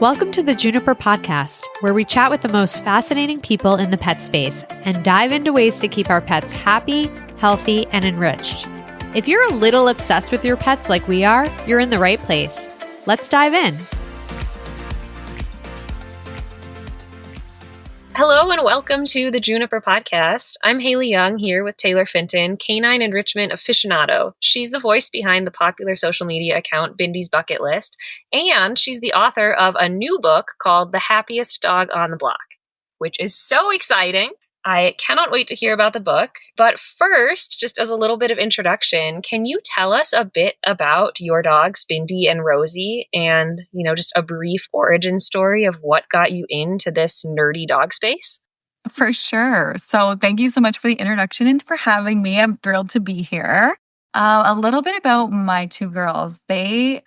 Welcome to the Juniper podcast, where we chat with the most fascinating people in the pet space and dive into ways to keep our pets happy, healthy, and enriched. If you're a little obsessed with your pets like we are, you're in the right place. Let's dive in. Hello and welcome to the Juniper podcast. I'm Haley Young here with Taylor Finton, Canine Enrichment aficionado. She's the voice behind the popular social media account Bindy's Bucket List, and she's the author of a new book called The Happiest Dog on the Block, which is so exciting. I cannot wait to hear about the book. But first, just as a little bit of introduction, can you tell us a bit about your dogs, Bindy and Rosie, and, just a brief origin story of what got you into this nerdy dog space? For sure. So thank you so much for the introduction and for having me. I'm thrilled to be here. A little bit about my two girls. There's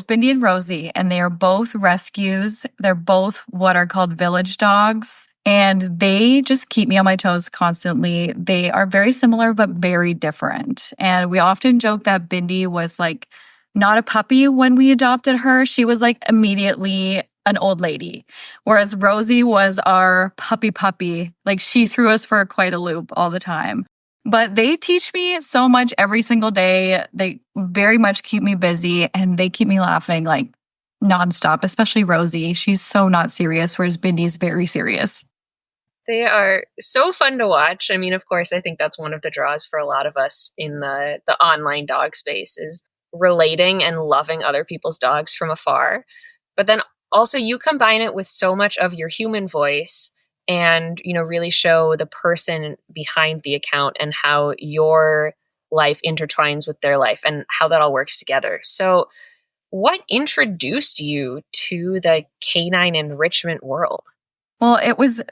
Bindy and Rosie, and they are both rescues. They're both what are called village dogs. And they just keep me on my toes constantly. They are very similar, but very different. And we often joke that Bindy was like not a puppy when we adopted her. She was like immediately an old lady. Whereas Rosie was our puppy. Like she threw us for quite a loop all the time. But they teach me so much every single day. They very much keep me busy and they keep me laughing like nonstop, especially Rosie. She's so not serious, whereas Bindy's very serious. They are so fun to watch. I mean, of course, I think that's one of the draws for a lot of us in the online dog space is relating and loving other people's dogs from afar. But then also you combine it with so much of your human voice and, really show the person behind the account and how your life intertwines with their life and how that all works together. So what introduced you to the canine enrichment world? Well, it was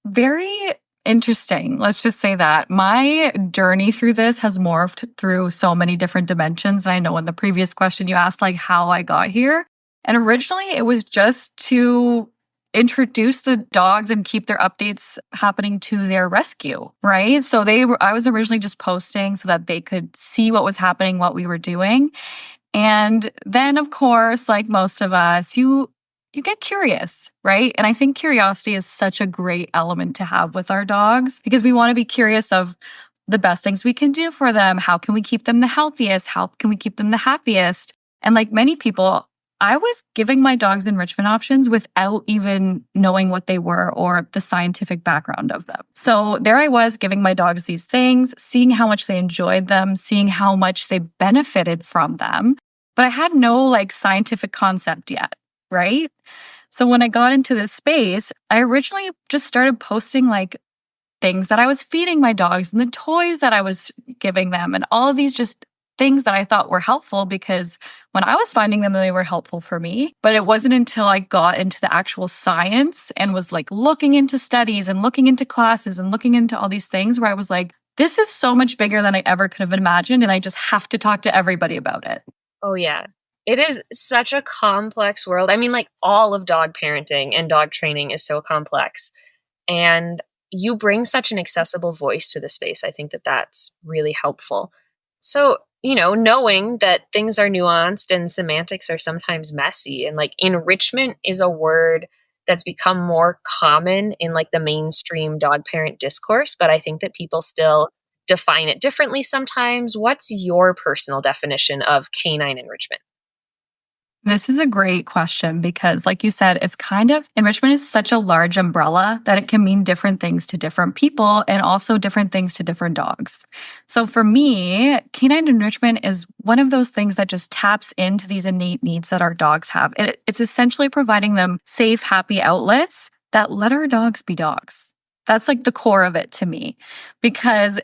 very interesting. Let's just say that. My journey through this has morphed through so many different dimensions. And I know in the previous question you asked like how I got here. And originally it was just to introduce the dogs and keep their updates happening to their rescue, right? So I was originally just posting so that they could see what was happening, what we were doing. And then, of course, like most of us, you get curious, right? And I think curiosity is such a great element to have with our dogs because we want to be curious of the best things we can do for them. How can we keep them the healthiest? How can we keep them the happiest? And like many people, I was giving my dogs enrichment options without even knowing what they were or the scientific background of them. So there I was giving my dogs these things, seeing how much they enjoyed them, seeing how much they benefited from them. But I had no like scientific concept yet, right? So when I got into this space, I originally just started posting like things that I was feeding my dogs and the toys that I was giving them and all of these just things that I thought were helpful because when I was finding them, they were helpful for me. But it wasn't until I got into the actual science and was like looking into studies and looking into classes and looking into all these things where I was like, this is so much bigger than I ever could have imagined. And I just have to talk to everybody about it. Oh, yeah. It is such a complex world. I mean, like all of dog parenting and dog training is so complex. And you bring such an accessible voice to the space. I think that that's really helpful. So, knowing that things are nuanced and semantics are sometimes messy and like enrichment is a word that's become more common in like the mainstream dog parent discourse, but I think that people still define it differently sometimes. What's your personal definition of canine enrichment? This is a great question because, like you said, enrichment is such a large umbrella that it can mean different things to different people and also different things to different dogs. So for me, canine enrichment is one of those things that just taps into these innate needs that our dogs have. It's essentially providing them safe, happy outlets that let our dogs be dogs. That's like the core of it to me because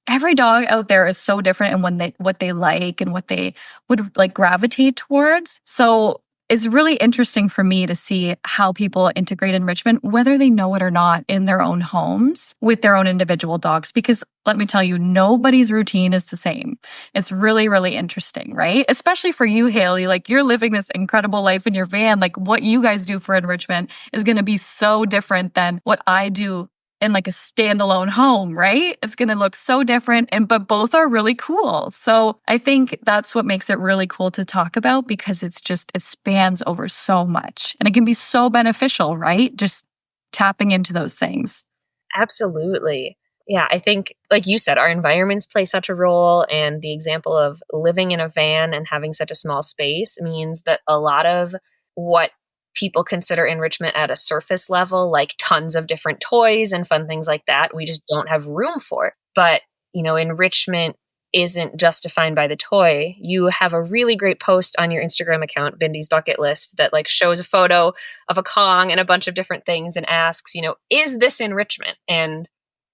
every dog out there is so different in what they like and what they would like gravitate towards. So it's really interesting for me to see how people integrate enrichment, whether they know it or not, in their own homes with their own individual dogs. Because let me tell you, nobody's routine is the same. It's really, really interesting, right? Especially for you, Haley, like you're living this incredible life in your van. Like what you guys do for enrichment is going to be so different than what I do in like a standalone home, right? It's going to look so different, but both are really cool. So I think that's what makes it really cool to talk about, because it spans over so much and it can be so beneficial, right? Just tapping into those things. Absolutely. Yeah, I think, like you said, our environments play such a role. And the example of living in a van and having such a small space means that a lot of what people consider enrichment at a surface level, like tons of different toys and fun things like that, we just don't have room for. But, enrichment isn't just defined by the toy. You have a really great post on your Instagram account, Bindy's Bucket List, that like shows a photo of a Kong and a bunch of different things and asks, is this enrichment? And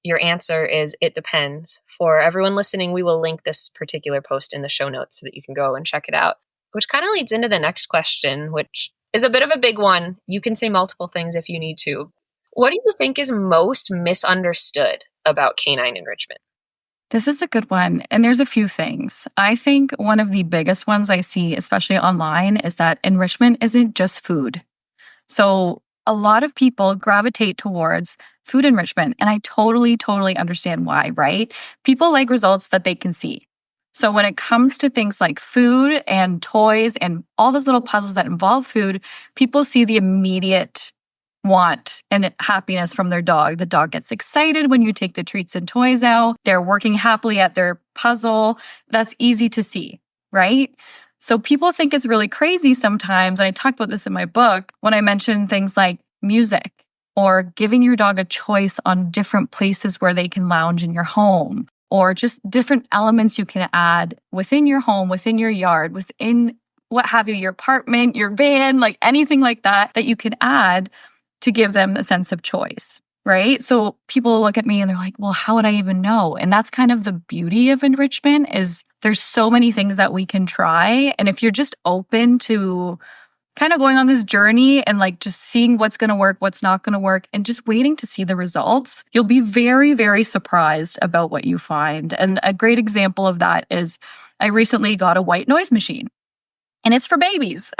your answer is, it depends. For everyone listening, we will link this particular post in the show notes so that you can go and check it out, which kind of leads into the next question, which is a bit of a big one. You can say multiple things if you need to. What do you think is most misunderstood about canine enrichment? This is a good one. And there's a few things. I think one of the biggest ones I see, especially online, is that enrichment isn't just food. So a lot of people gravitate towards food enrichment. And I totally, totally understand why, right? People like results that they can see. So when it comes to things like food and toys and all those little puzzles that involve food, people see the immediate want and happiness from their dog. The dog gets excited when you take the treats and toys out. They're working happily at their puzzle. That's easy to see, right? So people think it's really crazy sometimes. And I talk about this in my book when I mention things like music or giving your dog a choice on different places where they can lounge in your home, or just different elements you can add within your home, within your yard, within what have you, your apartment, your van, like anything like that you can add to give them a sense of choice, right? So people look at me and they're like, well, how would I even know? And that's kind of the beauty of enrichment, is there's so many things that we can try. And if you're just open to kind of going on this journey and like just seeing what's going to work, what's not going to work, and just waiting to see the results, you'll be very, very surprised about what you find. And a great example of that is I recently got a white noise machine. And it's for babies.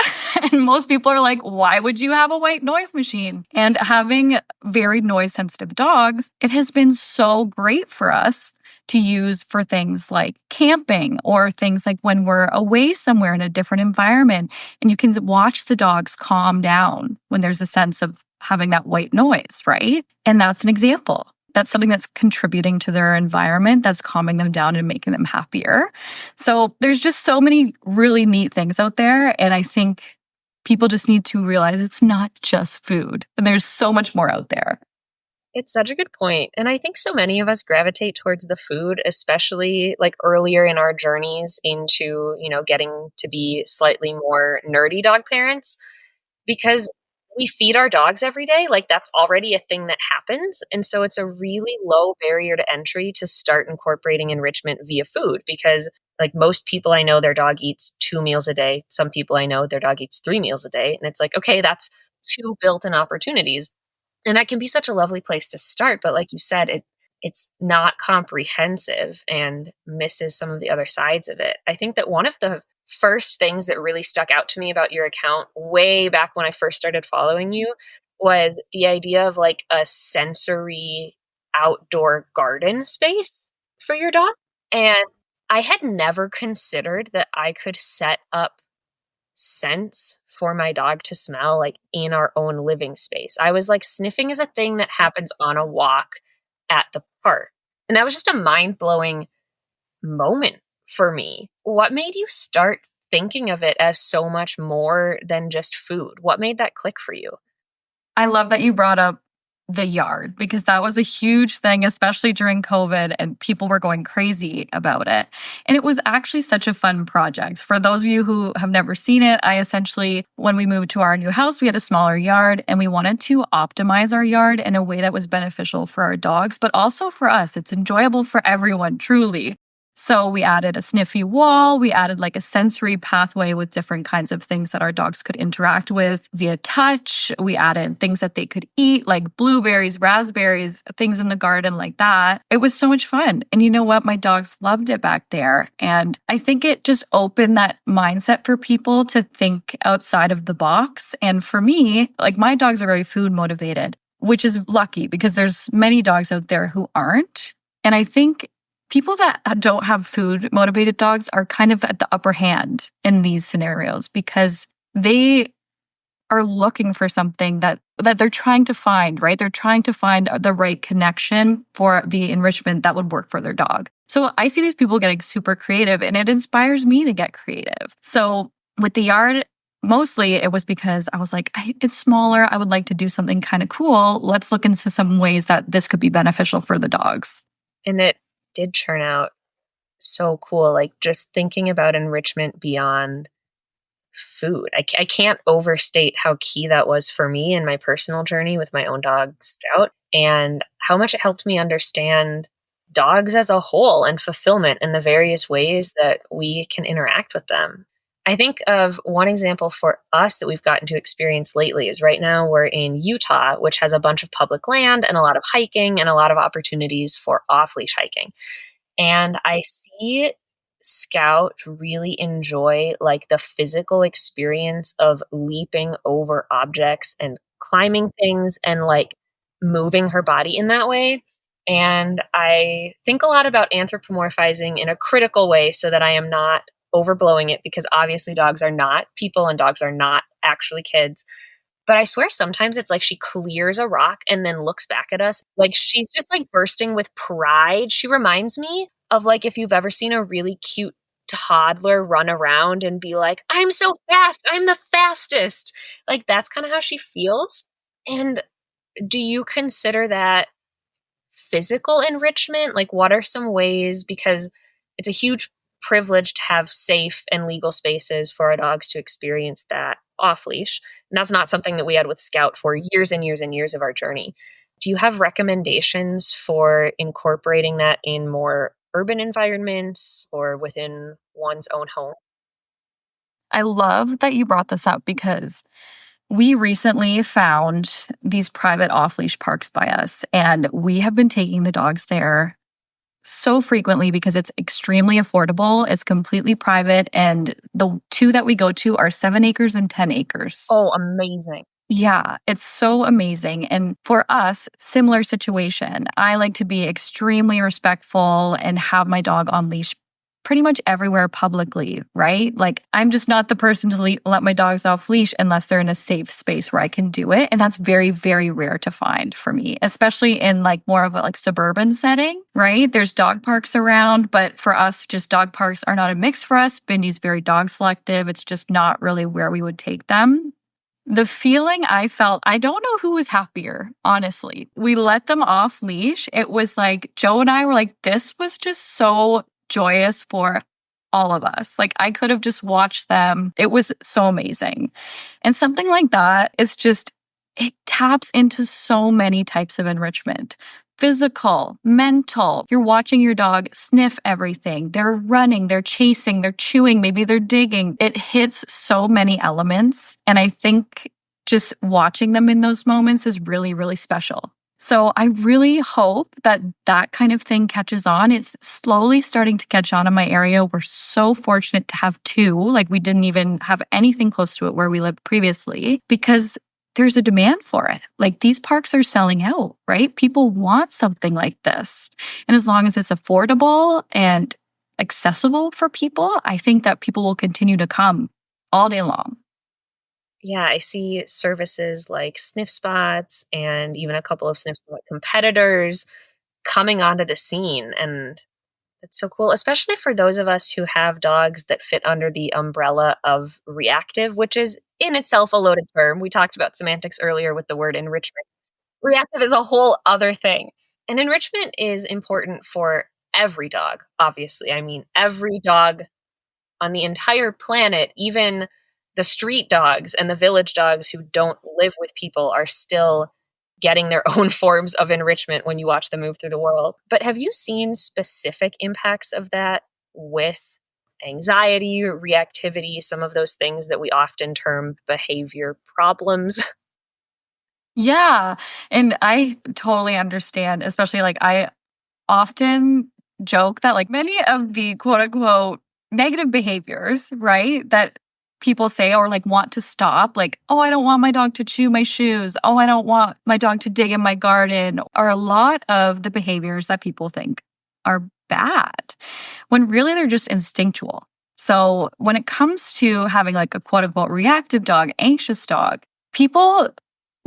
And most people are like, why would you have a white noise machine? And having very noise sensitive dogs, it has been so great for us to use for things like camping, or things like when we're away somewhere in a different environment. And you can watch the dogs calm down when there's a sense of having that white noise, right? And that's an example. That's something that's contributing to their environment, that's calming them down and making them happier. So there's just so many really neat things out there. And I think people just need to realize it's not just food. And there's so much more out there. It's such a good point. And I think so many of us gravitate towards the food, especially like earlier in our journeys into, getting to be slightly more nerdy dog parents, because we feed our dogs every day. Like that's already a thing that happens. And so it's a really low barrier to entry to start incorporating enrichment via food, because like most people I know, their dog eats 2 meals a day. Some people I know, their dog eats 3 meals a day. And it's like, okay, that's 2 built-in opportunities. And that can be such a lovely place to start. But like you said, it's not comprehensive and misses some of the other sides of it. I think that one of the first things that really stuck out to me about your account way back when I first started following you was the idea of like a sensory outdoor garden space for your dog. And I had never considered that I could set up scents for my dog to smell like in our own living space. I was like, sniffing is a thing that happens on a walk at the park. And that was just a mind-blowing moment for me. What made you start thinking of it as so much more than just food? What made that click for you? I love that you brought up the yard, because that was a huge thing, especially during COVID, and people were going crazy about it. And it was actually such a fun project. For those of you who have never seen it, I essentially, when we moved to our new house, we had a smaller yard and we wanted to optimize our yard in a way that was beneficial for our dogs, but also for us. It's enjoyable for everyone, truly. So we added a sniffy wall. We added like a sensory pathway with different kinds of things that our dogs could interact with via touch. We added things that they could eat, like blueberries, raspberries, things in the garden like that. It was so much fun. And you know what? My dogs loved it back there. And I think it just opened that mindset for people to think outside of the box. And for me, like my dogs are very food motivated. which is lucky because there's many dogs out there who aren't. And I think people that don't have food motivated dogs are kind of at the upper hand in these scenarios because they are looking for something that they're trying to find, right? They're trying to find the right connection for the enrichment that would work for their dog. So I see these people getting super creative and it inspires me to get creative. So with the yard, mostly it was because I was like, it's smaller. I would like to do something kind of cool. Let's look into some ways that this could be beneficial for the dogs. And it did turn out so cool. Like just thinking about enrichment beyond food. I can't overstate how key that was for me in my personal journey with my own dog, Scout, and how much it helped me understand dogs as a whole and fulfillment and the various ways that we can interact with them. I think of one example for us that we've gotten to experience lately is right now we're in Utah, which has a bunch of public land and a lot of hiking and a lot of opportunities for off-leash hiking. And I see Scout really enjoy like the physical experience of leaping over objects and climbing things and like moving her body in that way. And I think a lot about anthropomorphizing in a critical way so that I am not overblowing it because obviously dogs are not people and dogs are not actually kids. But I swear sometimes it's like she clears a rock and then looks back at us like she's just like bursting with pride. She reminds me of like if you've ever seen a really cute toddler run around and be like, I'm so fast, I'm the fastest. Like that's kind of how she feels. And do you consider that physical enrichment? Like what are some ways, because it's a huge privilege to have safe and legal spaces for our dogs to experience that off leash. And that's not something that we had with Scout for years and years and years of our journey. Do you have recommendations for incorporating that in more urban environments or within one's own home? I love that you brought this up because we recently found these private off-leash parks by us, and we have been taking the dogs there so frequently because it's extremely affordable. It's completely private, and the two that we go to are 7 acres and 10 acres. Oh, amazing. Yeah, it's so amazing. And for us, similar situation. I like to be extremely respectful and have my dog on leash pretty much everywhere publicly, right? Like I'm just not the person to let my dogs off leash unless they're in a safe space where I can do it. And that's very, very rare to find for me, especially in like more of a like suburban setting, right? There's dog parks around, but for us, just dog parks are not a mix for us. Bindy's very dog selective. It's just not really where we would take them. The feeling I felt, I don't know who was happier, honestly. We let them off leash. It was like Joe and I were like, this was just so joyous for all of us. Like I could have just watched them. It was so amazing. And something like that is just, it taps into so many types of enrichment. Physical, mental. You're watching your dog sniff everything. They're running, they're chasing, they're chewing, maybe they're digging. It hits so many elements. And I think just watching them in those moments is really, really special. So I really hope that that kind of thing catches on. It's slowly starting to catch on in my area. We're so fortunate to have two. Like we didn't even have anything close to it where we lived previously because there's a demand for it. Like these parks are selling out, right? People want something like this. And as long as it's affordable and accessible for people, I think that people will continue to come all day long. Yeah, I see services like Sniff Spots and even a couple of Sniff Spot competitors coming onto the scene. And it's so cool, especially for those of us who have dogs that fit under the umbrella of reactive, which is in itself a loaded term. We talked about semantics earlier with the word enrichment. Reactive is a whole other thing. And enrichment is important for every dog, obviously. I mean, every dog on the entire planet, even the street dogs and the village dogs who don't live with people are still getting their own forms of enrichment when you watch them move through the world. But have you seen specific impacts of that with anxiety, reactivity, some of those things that we often term behavior problems? Yeah. And I totally understand, especially like I often joke that like many of the quote unquote negative behaviors, right, that people say or like want to stop, like, oh, I don't want my dog to chew my shoes. Oh, I don't want my dog to dig in my garden, are a lot of the behaviors that people think are bad when really they're just instinctual. So when it comes to having like a quote unquote reactive dog, anxious dog, people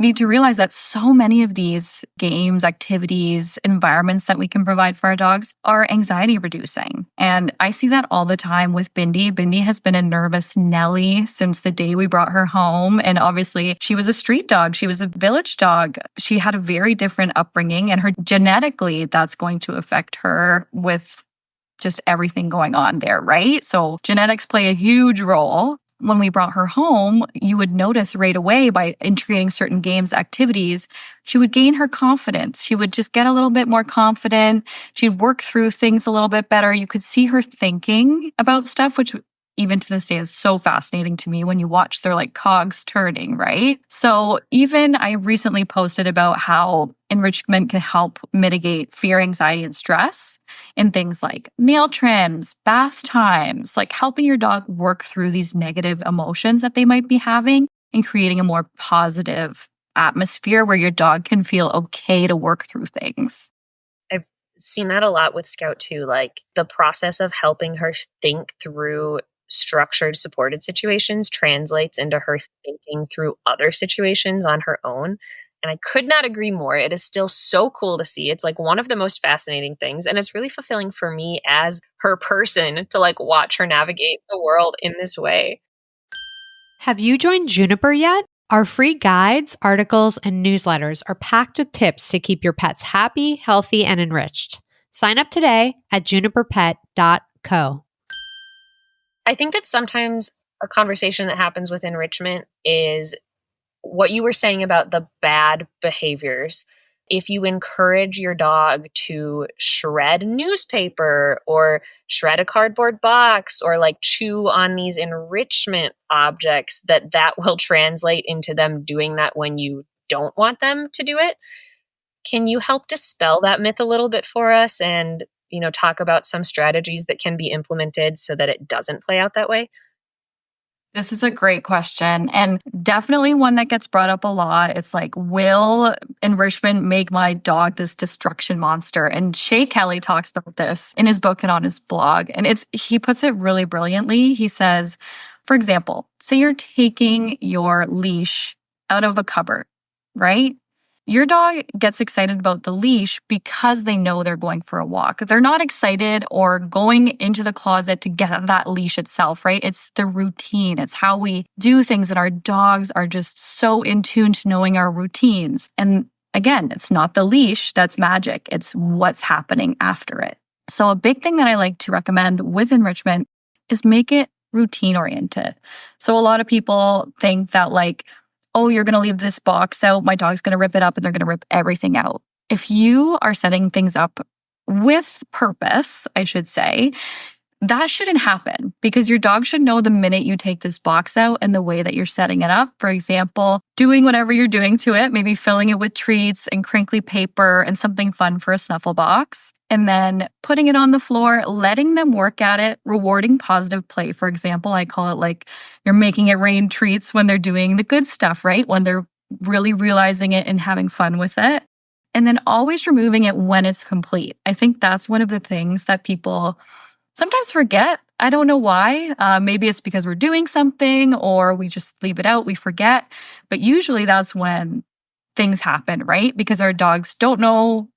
need to realize that so many of these games, activities, environments that we can provide for our dogs are anxiety reducing. And I see that all the time with Bindi. Bindi has been a nervous Nelly since the day we brought her home. And obviously, she was a street dog. She was a village dog. She had a very different upbringing, and her genetically, that's going to affect her with just everything going on there, right? So genetics play a huge role. When we brought her home, you would notice right away by integrating certain games, activities, she would gain her confidence. She would just get a little bit more confident. She'd work through things a little bit better. You could see her thinking about stuff, which even to this day is so fascinating to me when you watch their like cogs turning, right? So even I recently posted about how enrichment can help mitigate fear, anxiety, and stress in things like nail trims, bath times, like helping your dog work through these negative emotions that they might be having and creating a more positive atmosphere where your dog can feel okay to work through things. I've seen that a lot with Scout too, like the process of helping her think through structured, supported situations translates into her thinking through other situations on her own. And I could not agree more. It is still so cool to see. It's like one of the most fascinating things. And it's really fulfilling for me as her person to like watch her navigate the world in this way. Have you joined Juniper yet? Our free guides, articles, and newsletters are packed with tips to keep your pets happy, healthy, and enriched. Sign up today at juniperpet.co. I think that sometimes a conversation that happens with enrichment is what you were saying about the bad behaviors. If you encourage your dog to shred newspaper or shred a cardboard box or like chew on these enrichment objects, that will translate into them doing that when you don't want them to do it. Can you help dispel that myth a little bit for us and, talk about some strategies that can be implemented so that it doesn't play out that way? This is a great question, and definitely one that gets brought up a lot. It's like, will enrichment make my dog this destruction monster? And Shay Kelly talks about this in his book and on his blog. And he puts it really brilliantly. He says, for example, say you're taking your leash out of a cupboard, right? Your dog gets excited about the leash because they know they're going for a walk. They're not excited or going into the closet to get that leash itself, right? It's the routine. It's how we do things, and our dogs are just so in tune to knowing our routines. And again, it's not the leash that's magic. It's what's happening after it. So a big thing that I like to recommend with enrichment is make it routine oriented. So a lot of people think that like, oh, you're going to leave this box out, my dog's going to rip it up and they're going to rip everything out. If you are setting things up with purpose, I should say, that shouldn't happen because your dog should know the minute you take this box out and the way that you're setting it up. For example, doing whatever you're doing to it, maybe filling it with treats and crinkly paper and something fun for a snuffle box. And then putting it on the floor, letting them work at it, rewarding positive play. For example, I call it like you're making it rain treats when they're doing the good stuff, right? When they're really realizing it and having fun with it. And then always removing it when it's complete. I think that's one of the things that people sometimes forget. I don't know why. Maybe it's because we're doing something or we just leave it out, we forget. But usually that's when things happen, right? Because our dogs don't know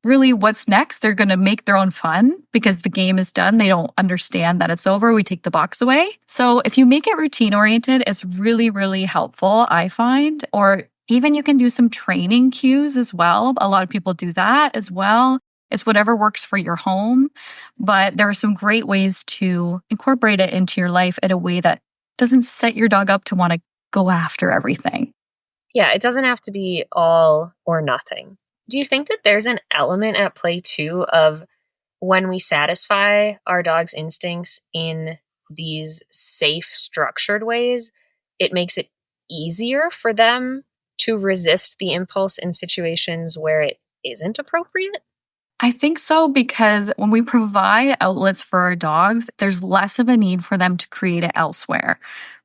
really what's next. They're going to make their own fun because the game is done. They don't understand that it's over. We take the box away. So if you make it routine oriented, it's really, really helpful, I find. Or even you can do some training cues as well. A lot of people do that as well. It's whatever works for your home. But there are some great ways to incorporate it into your life in a way that doesn't set your dog up to want to go after everything. Yeah, it doesn't have to be all or nothing. Do you think that there's an element at play too of when we satisfy our dog's instincts in these safe, structured ways, it makes it easier for them to resist the impulse in situations where it isn't appropriate? I think so, because when we provide outlets for our dogs, there's less of a need for them to create it elsewhere,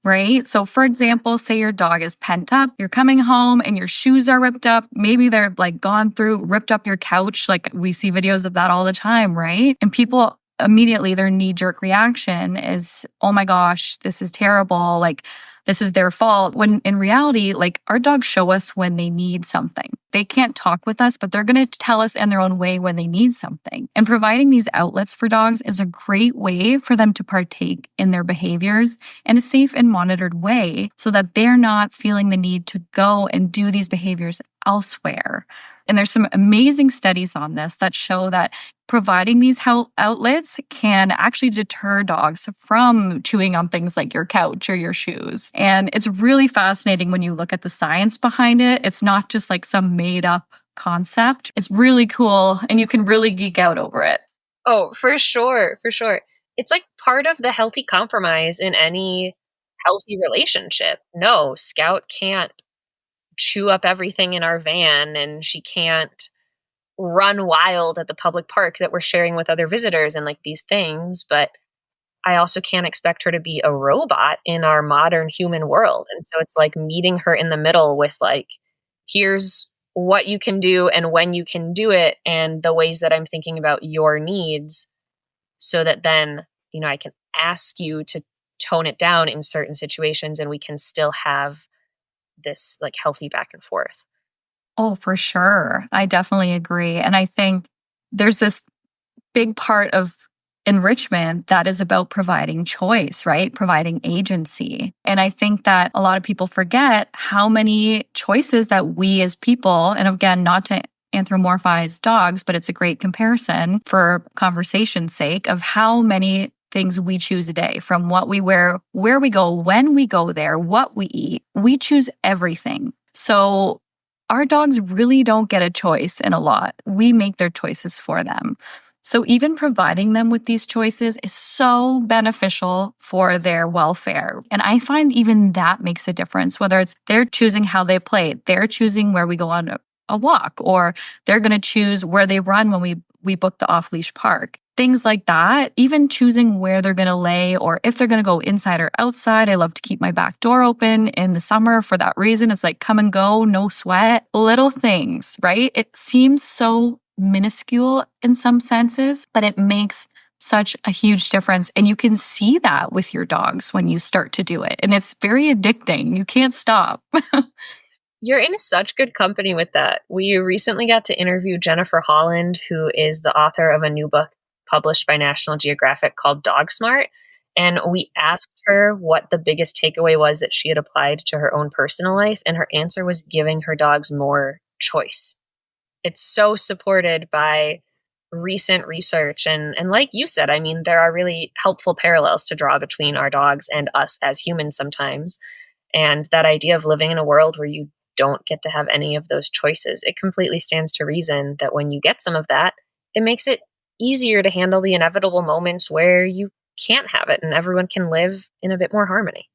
right? So for example, say your dog is pent up, you're coming home and your shoes are ripped up. Maybe they're like gone through, ripped up your couch. Like we see videos of that all the time, right? And people immediately, their knee-jerk reaction is, oh my gosh, this is terrible. Like this is their fault. When in reality, like our dogs show us when they need something. They can't talk with us, but they're going to tell us in their own way when they need something. And providing these outlets for dogs is a great way for them to partake in their behaviors in a safe and monitored way so that they're not feeling the need to go and do these behaviors elsewhere. And there's some amazing studies on this that show that providing these outlets can actually deter dogs from chewing on things like your couch or your shoes. And it's really fascinating when you look at the science behind it. It's not just like some made up concept. It's really cool and you can really geek out over it. Oh, for sure. For sure. It's like part of the healthy compromise in any healthy relationship. No, Scout can't chew up everything in our van and she can't run wild at the public park that we're sharing with other visitors and like these things. But I also can't expect her to be a robot in our modern human world. And so it's like meeting her in the middle with like, here's what you can do and when you can do it and the ways that I'm thinking about your needs so that then, you know, I can ask you to tone it down in certain situations and we can still have this like healthy back and forth. Oh, for sure. I definitely agree. And I think there's this big part of enrichment that is about providing choice, right? Providing agency. And I think that a lot of people forget how many choices that we as people, and again, not to anthropomorphize dogs, but it's a great comparison for conversation's sake of how many things we choose a day, from what we wear, where we go, when we go there, what we eat. We choose everything. So our dogs really don't get a choice in a lot. We make their choices for them. So even providing them with these choices is so beneficial for their welfare. And I find even that makes a difference, whether it's they're choosing how they play, they're choosing where we go on a walk, or they're going to choose where they run when we book the off-leash park. Things like that, even choosing where they're going to lay or if they're going to go inside or outside. I love to keep my back door open in the summer for that reason. It's like come and go, no sweat, little things, right? It seems so minuscule in some senses, but it makes such a huge difference. And you can see that with your dogs when you start to do it. And it's very addicting. You can't stop. You're in such good company with that. We recently got to interview Jennifer Holland, who is the author of a new book published by National Geographic called Dog Smart. And we asked her what the biggest takeaway was that she had applied to her own personal life. And her answer was giving her dogs more choice. It's so supported by recent research. And like you said, I mean, there are really helpful parallels to draw between our dogs and us as humans sometimes. And that idea of living in a world where you don't get to have any of those choices, it completely stands to reason that when you get some of that, it makes it easier to handle the inevitable moments where you can't have it and everyone can live in a bit more harmony.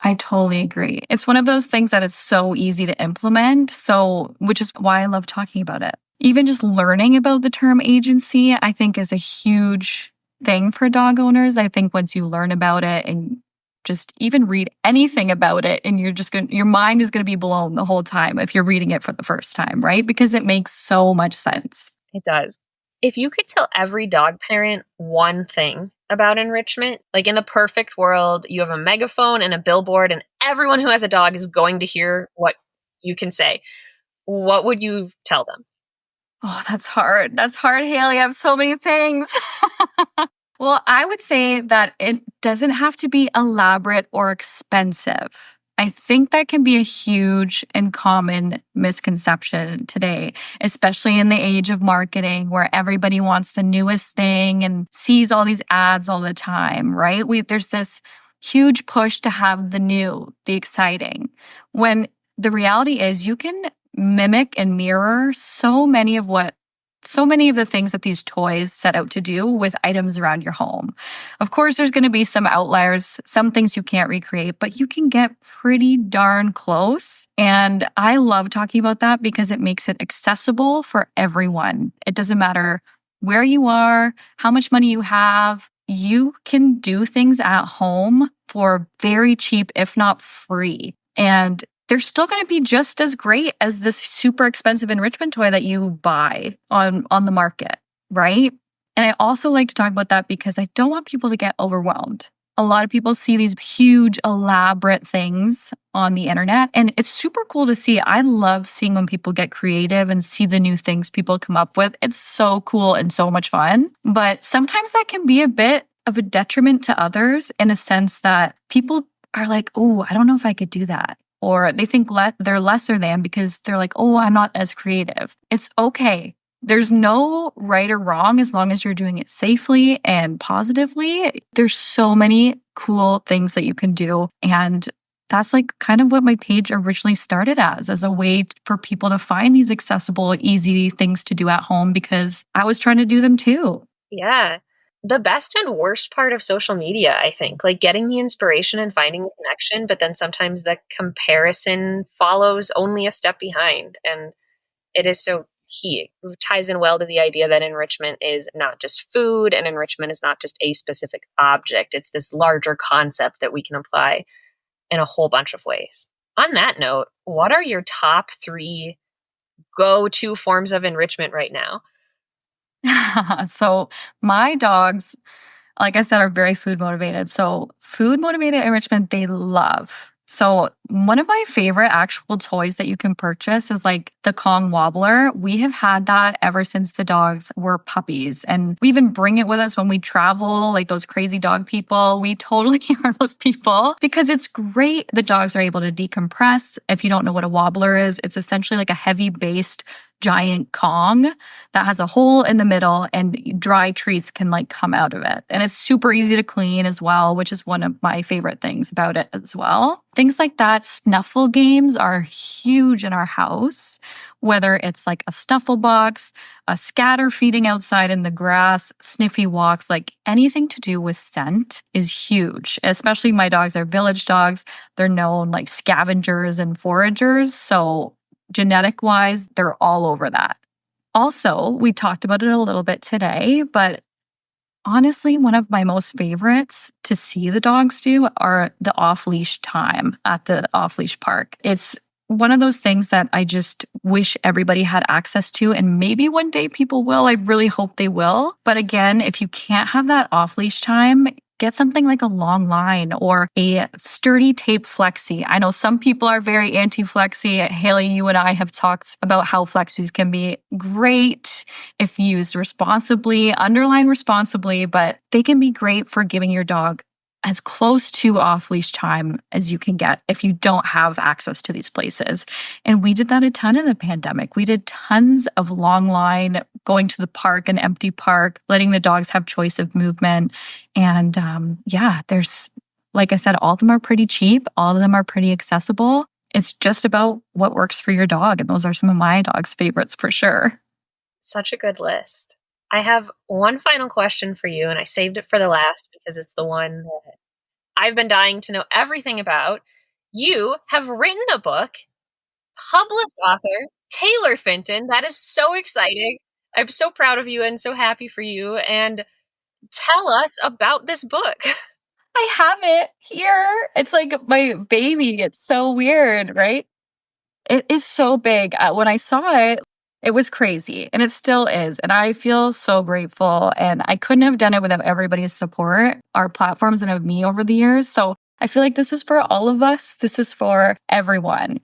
I totally agree. It's one of those things that is so easy to implement. So, which is why I love talking about it. Even just learning about the term agency, I think is a huge thing for dog owners. I think once you learn about it and just even read anything about it and your mind is going to be blown the whole time if you're reading it for the first time, right? Because it makes so much sense. It does. If you could tell every dog parent one thing about enrichment, like in the perfect world, you have a megaphone and a billboard and everyone who has a dog is going to hear what you can say, what would you tell them? Oh, that's hard. That's hard, Haley. I have so many things. Well, I would say that it doesn't have to be elaborate or expensive. I think that can be a huge and common misconception today, especially in the age of marketing where everybody wants the newest thing and sees all these ads all the time, right? There's this huge push to have the new, the exciting, when the reality is you can mimic and mirror so many of the things that these toys set out to do with items around your home. Of course, there's going to be some outliers, some things you can't recreate, but you can get pretty darn close. And I love talking about that because it makes it accessible for everyone. It doesn't matter where you are, how much money you have. You can do things at home for very cheap, if not free. And they're still going to be just as great as this super expensive enrichment toy that you buy on the market, right? And I also like to talk about that because I don't want people to get overwhelmed. A lot of people see these huge, elaborate things on the internet, and it's super cool to see. I love seeing when people get creative and see the new things people come up with. It's so cool and so much fun. But sometimes that can be a bit of a detriment to others in a sense that people are like, oh, I don't know if I could do that. Or they think they're lesser than because they're like, oh, I'm not as creative. It's okay. There's no right or wrong as long as you're doing it safely and positively. There's so many cool things that you can do. And that's like kind of what my page originally started as a way for people to find these accessible, easy things to do at home because I was trying to do them too. Yeah. The best and worst part of social media, I think, like getting the inspiration and finding the connection, but then sometimes the comparison follows only a step behind. And it is so key. It ties in well to the idea that enrichment is not just food and enrichment is not just a specific object. It's this larger concept that we can apply in a whole bunch of ways. On that note, what are your top 3 go-to forms of enrichment right now? So my dogs, like I said, are very food motivated. So food motivated enrichment, they love. So one of my favorite actual toys that you can purchase is like the Kong Wobbler. We have had that ever since the dogs were puppies. And we even bring it with us when we travel, like those crazy dog people. We totally are those people because it's great. The dogs are able to decompress. If you don't know what a wobbler is, it's essentially like a heavy based giant Kong that has a hole in the middle and dry treats can like come out of it. And it's super easy to clean as well, which is one of my favorite things about it as well. Things like that. Snuffle games are huge in our house, whether it's like a snuffle box, a scatter feeding outside in the grass, sniffy walks, like anything to do with scent is huge. Especially my dogs are village dogs. They're known like scavengers and foragers. So genetic wise, they're all over that. Also, we talked about it a little bit today, but honestly, one of my most favorites to see the dogs do are the off-leash time at the off-leash park. It's one of those things that I just wish everybody had access to, and maybe one day people will. I really hope they will. But again, if you can't have that off-leash time, get something like a long line or a sturdy tape flexi. I know some people are very anti-flexi. Haley, you and I have talked about how flexis can be great if used responsibly, underline responsibly, but they can be great for giving your dog as close to off-leash time as you can get if you don't have access to these places. And we did that a ton in the pandemic. We did tons of long line, going to the park, an empty park, letting the dogs have choice of movement. And there's, like I said, all of them are pretty cheap. All of them are pretty accessible. It's just about what works for your dog. And those are some of my dog's favorites for sure. Such a good list. I have one final question for you, and I saved it for the last because it's the one that I've been dying to know everything about. You have written a book, published author, Taylor Finton. That is so exciting. I'm so proud of you and so happy for you. And tell us about this book. I have it here. It's like my baby. It's so weird, right? It is so big. When I saw it, it was crazy, and it still is. And I feel so grateful. And I couldn't have done it without everybody's support, our platforms, and of me over the years. So I feel like this is for all of us. This is for everyone.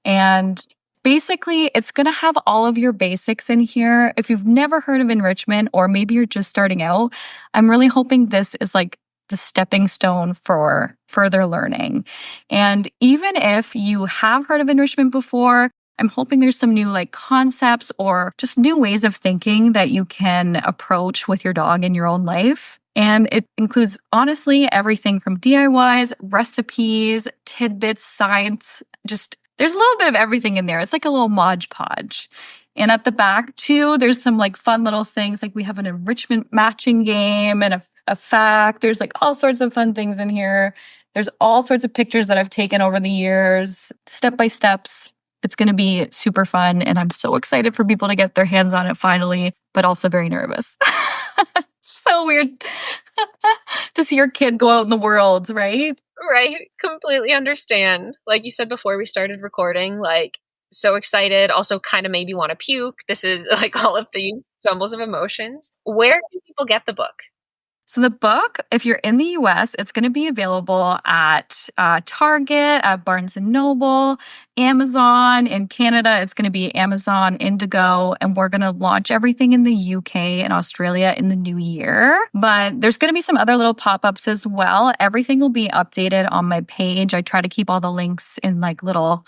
And basically, it's going to have all of your basics in here. If you've never heard of enrichment, or maybe you're just starting out, I'm really hoping this is like the stepping stone for further learning. And even if you have heard of enrichment before, I'm hoping there's some new like concepts or just new ways of thinking that you can approach with your dog in your own life. And it includes honestly everything from DIYs, recipes, tidbits, science, just there's a little bit of everything in there. It's like a little Mod Podge. And at the back too, there's some like fun little things. Like we have an enrichment matching game and a fact. There's like all sorts of fun things in here. There's all sorts of pictures that I've taken over the years, step by steps. It's going to be super fun. And I'm so excited for people to get their hands on it finally, but also very nervous. So weird to see your kid go out in the world, right? Right. Completely understand. Like you said before we started recording, like so excited, also kind of made me want to puke. This is like all of the jumbles of emotions. Where can people get the book? So the book, if you're in the US, it's going to be available at Target, at Barnes & Noble, Amazon. In Canada, it's going to be Amazon, Indigo, and we're going to launch everything in the UK and Australia in the new year. But there's going to be some other little pop-ups as well. Everything will be updated on my page. I try to keep all the links in like little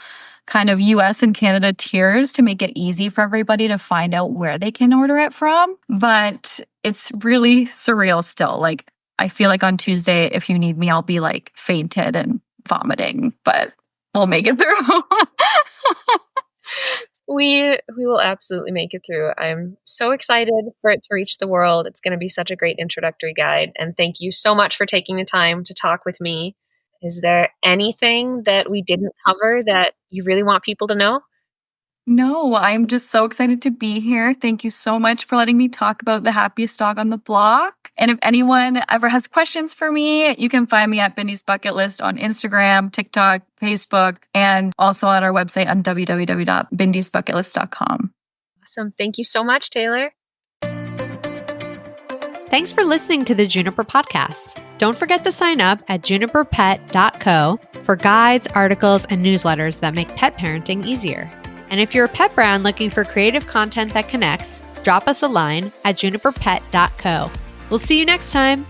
kind of US and Canada tiers to make it easy for everybody to find out where they can order it from. But it's really surreal still. Like, I feel like on Tuesday, if you need me, I'll be like fainted and vomiting, but we'll make it through. We will absolutely make it through. I'm so excited for it to reach the world. It's going to be such a great introductory guide. And thank you so much for taking the time to talk with me. Is there anything that we didn't cover that you really want people to know? No, I'm just so excited to be here. Thank you so much for letting me talk about the happiest dog on the block. And if anyone ever has questions for me, you can find me at Bindy's Bucket List on Instagram, TikTok, Facebook, and also on our website on www.bindysbucketlist.com. Awesome. Thank you so much, Taylor. Thanks for listening to the Juniper podcast. Don't forget to sign up at juniperpet.co for guides, articles, and newsletters that make pet parenting easier. And if you're a pet brand looking for creative content that connects, drop us a line at juniperpet.co. We'll see you next time.